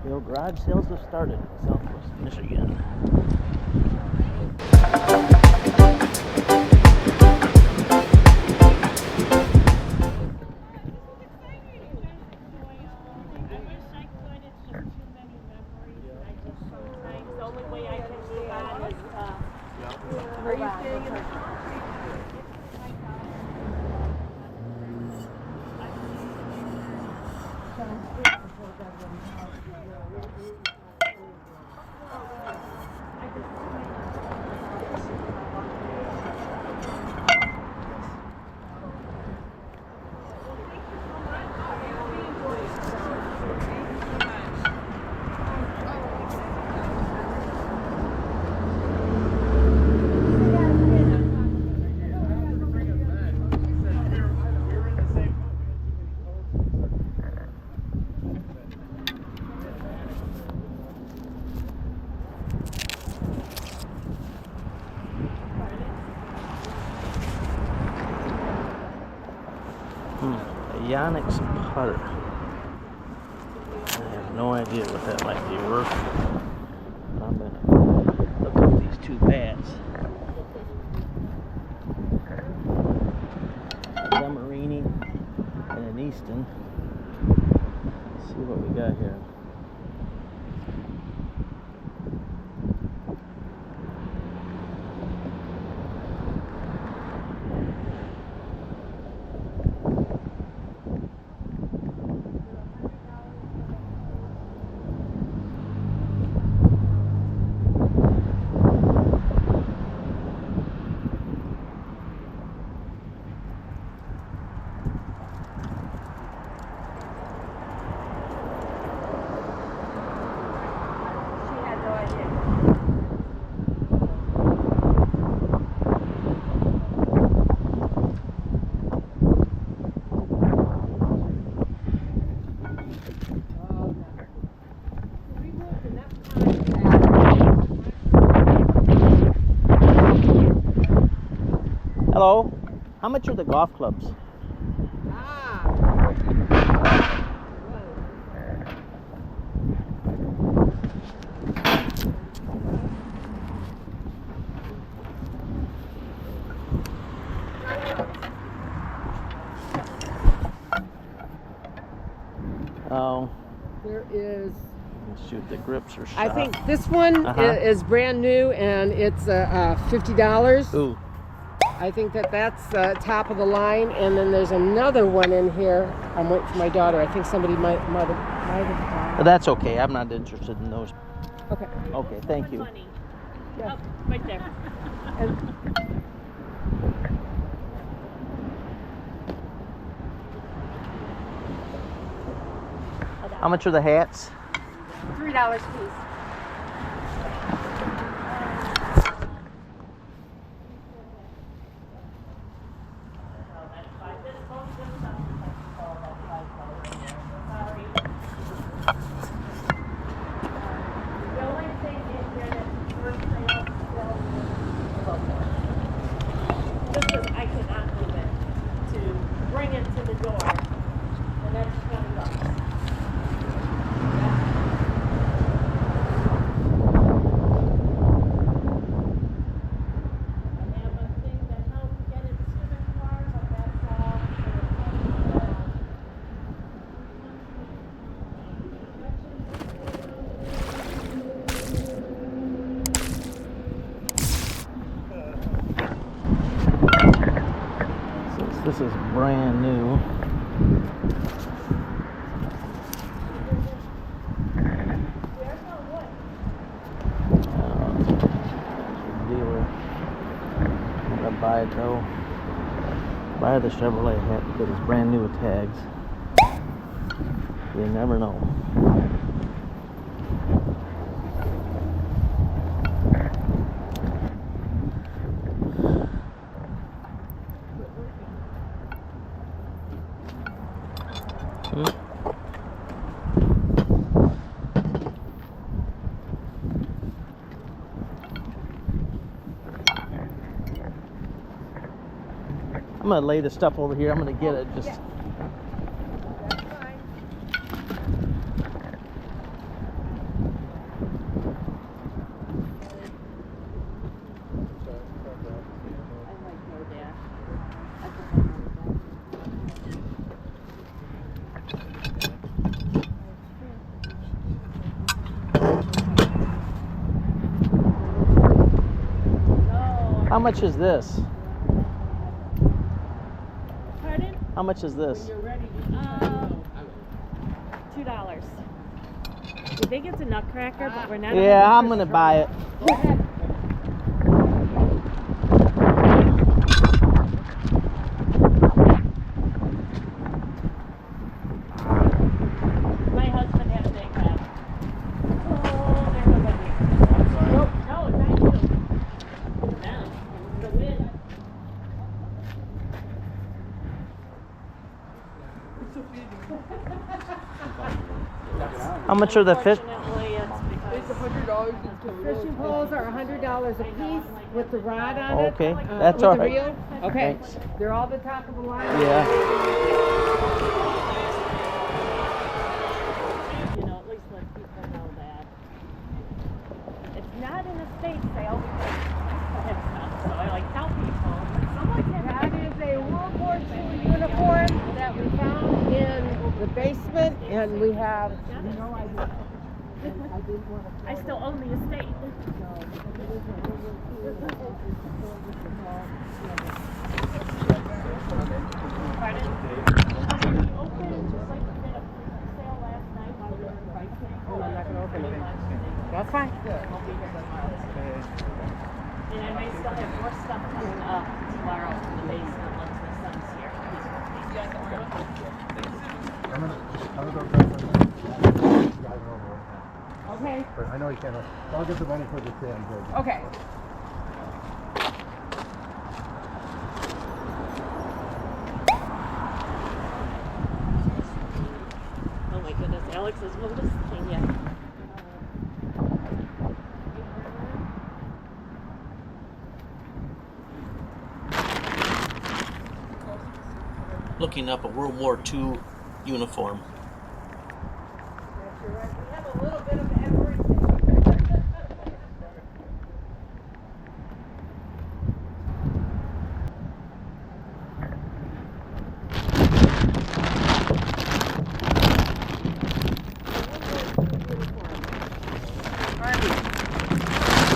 The old garage sales have started in Southwest Michigan. Onyx putter. I have no idea what that might be worth. I'm gonna look at these two bats. A Demerini and an Easton. Let's see what we got here. Hello, how much are the golf clubs? Oh. There is. Shoot, the grips are shot. I think this one is brand new and it's $50. Ooh. I think that's top of the line, and then there's another one in here. I'm waiting for my daughter. I think somebody might have. That's okay. I'm not interested in those. Okay. Okay. Thank you. Yeah. Oh, right there. How much are the hats? $3 a piece. This is brand new. Dealer. I'm gonna buy it though. Buy the Chevrolet hat because it's brand new with tags. You never know. I'm gonna lay the stuff over here. I'm gonna get it just. That's fine. How much is this? Pardon? How much is this? $2. We think it's a nutcracker, but we're not. Yeah, I'm gonna buy it. Go ahead. My husband had a big hat. Oh, there goes my beer. Nope. No, not you. No. The wind. How much are the fish? Unfortunately, it's because Fishing poles are $100 a piece with the rod on it. Okay, with that's the all right. reel. Okay, Thanks. they're all the top of the line. Yeah. you know, at least let people know that it's not an estate sale because it's not. So I like tell people someone can. That is a World War II uniform that we found in the basement, and we have no idea. I still own the estate. Pardon? Open just like we did a sale last night while we were pricing. Oh, I'm not going to open it. That's fine. And I may still have more stuff coming up tomorrow from the basement once my son's here. Okay. But I know you can't. I'll get the money for the sand. Okay. Oh my goodness, Alex has moved his thing yet. Looking up a World War II uniform. You're right. We have a little bit of everything.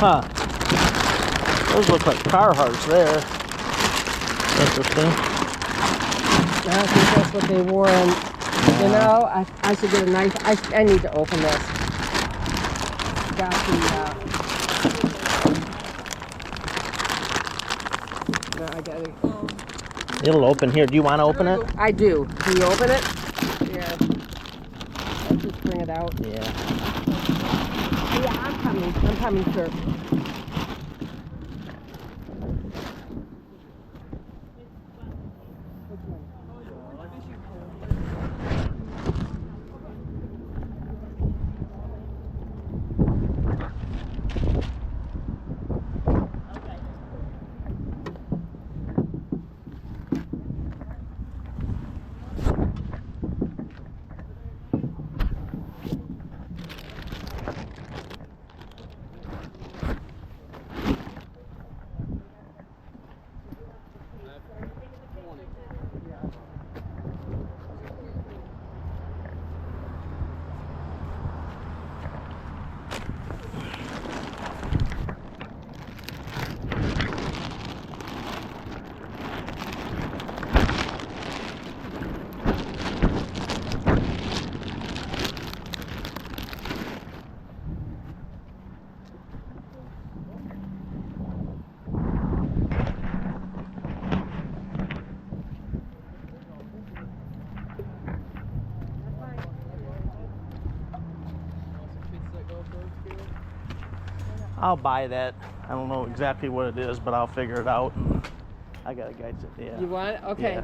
Huh. Those look like Carhartts there. Interesting. I think that's what they wore, and you know, I should get a nice. I need to open this. Got the. No, I got it. It'll open here. Do you want to open it? I do. Do you open it? Yeah. I'll just bring it out. Yeah. Yeah, I'm coming. I'm coming, sir. I'll buy that. I don't know exactly what it is, but I'll figure it out. I got a guy. Yeah. You want it? Okay.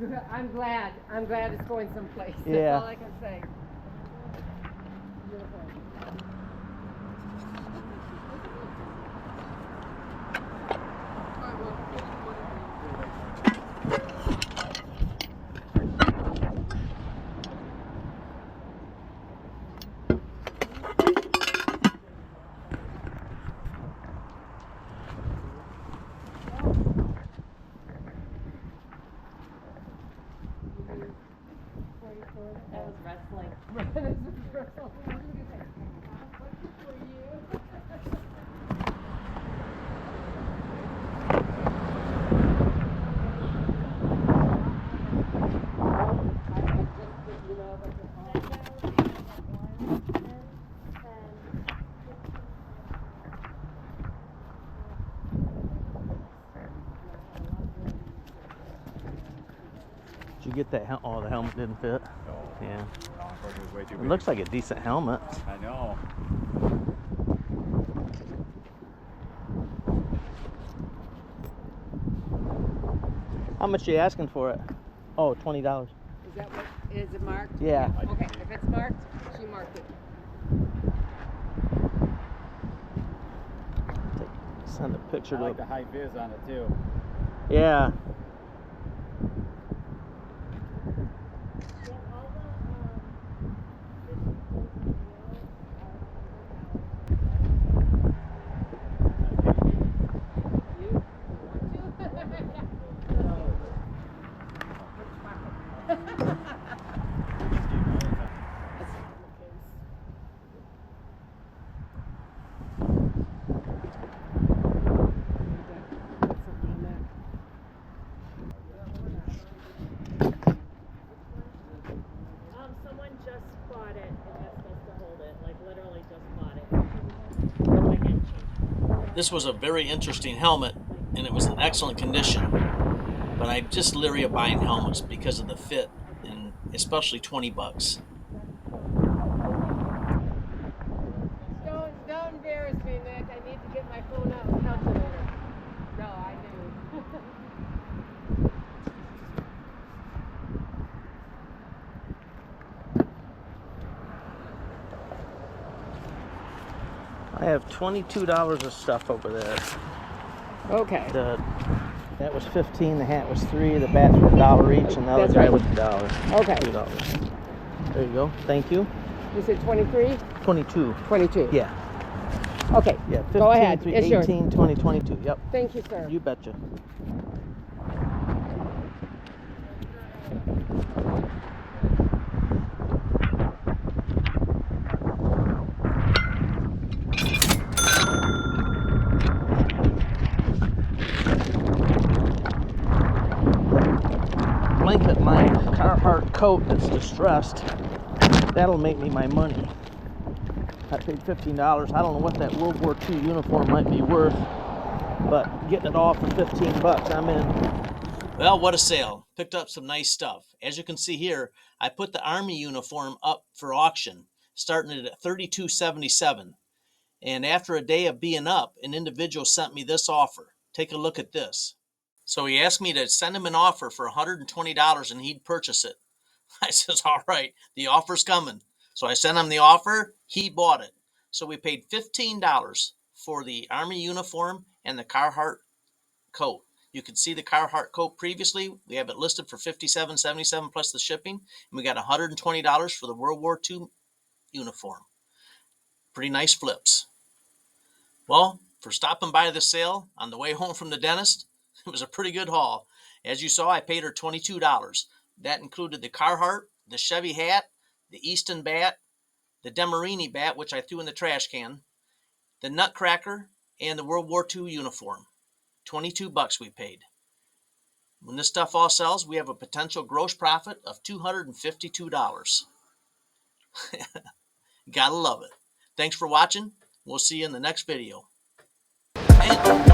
Yeah. I'm glad. I'm glad it's going someplace. Yeah. That's all I can say. That was wrestling. Did you get that? Oh, the helmet didn't fit. No. Yeah. No, unfortunately, it was way too It big. looks like a decent helmet. I know. How much are you asking for it? Oh, $20. Is that what, is it marked? Yeah. Okay, if it's marked, she marked it. Send a picture I to like the high vis on it too. Yeah. Someone just bought it and asked us to hold it. Like literally just bought it. So I can change. This was a very interesting helmet, and it was in excellent condition. But I'm just leery of buying helmets because of the fit, and especially $20. Don't embarrass me, Nick. I need to get my phone out and calculator. No, I knew. I have $22 of stuff over there. Okay. That was 15. The hat was $3. The bats were $1 each, and the other That's guy right. was $1. Okay. $2. There you go. Thank you. You said 23? 22. 22. Yeah. Okay. Yeah. 15, Go ahead. 3, It's 18, yours. 20, 22. Yep. Thank you, sir. You betcha. Blanket my Carhartt coat that's distressed. That'll make me my money. I paid $15. I don't know what that World War II uniform might be worth, but getting it all for 15 bucks, I'm in. Well, what a sale. Picked up some nice stuff. As you can see here, I put the Army uniform up for auction, starting it at $32.77. And after a day of being up, an individual sent me this offer. Take a look at this. So he asked me to send him an offer for $120 and he'd purchase it. I says, all right, the offer's coming. So I sent him the offer. He bought it. So we paid $15 for the Army uniform and the Carhartt coat. You can see the Carhartt coat previously. We have it listed for $57.77 plus the shipping. And we got $120 for the World War II uniform. Pretty nice flips. Well, for stopping by the sale on the way home from the dentist, it was a pretty good haul. As you saw, I paid her $22. That included the Carhartt, the Chevy hat, the Easton bat, the Demerini bat, which I threw in the trash can, the Nutcracker, and the World War II uniform. $22 we paid. When this stuff all sells, we have a potential gross profit of $252. Gotta love it. Thanks for watching. We'll see you in the next video. And